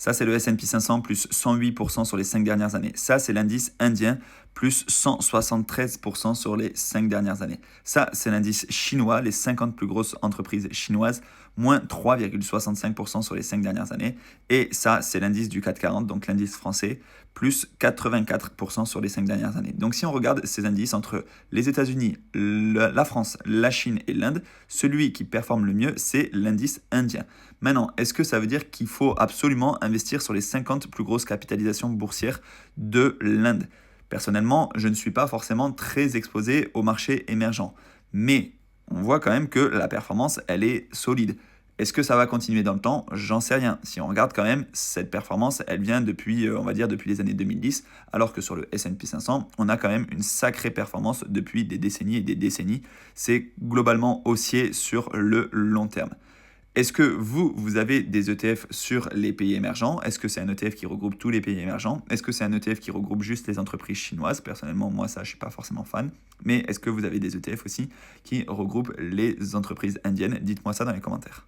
Ça, c'est le S&P 500, plus 108% sur les 5 dernières années. Ça, c'est l'indice indien, plus 173% sur les 5 dernières années. Ça, c'est l'indice chinois, les 50 plus grosses entreprises chinoises, moins 3,65% sur les 5 dernières années. Et ça, c'est l'indice du CAC 40, donc l'indice français, plus 84% sur les 5 dernières années. Donc si on regarde ces indices entre les États-Unis, la France, la Chine et l'Inde, celui qui performe le mieux, c'est l'indice indien. Maintenant, est-ce que ça veut dire qu'il faut absolument investir sur les 50 plus grosses capitalisations boursières de l'Inde? Personnellement, je ne suis pas forcément très exposé au marché émergent. Mais on voit quand même que la performance, elle est solide. Est-ce que ça va continuer dans le temps? J'en sais rien. Si on regarde quand même, cette performance, elle vient depuis, on va dire, depuis les années 2010, alors que sur le S&P 500, on a quand même une sacrée performance depuis des décennies et des décennies. C'est globalement haussier sur le long terme. Est-ce que vous avez des ETF sur les pays émergents? Est-ce que c'est un ETF qui regroupe tous les pays émergents? Est-ce que c'est un ETF qui regroupe juste les entreprises chinoises? Personnellement, moi, ça, je ne suis pas forcément fan. Mais est-ce que vous avez des ETF aussi qui regroupent les entreprises indiennes? Dites-moi ça dans les commentaires.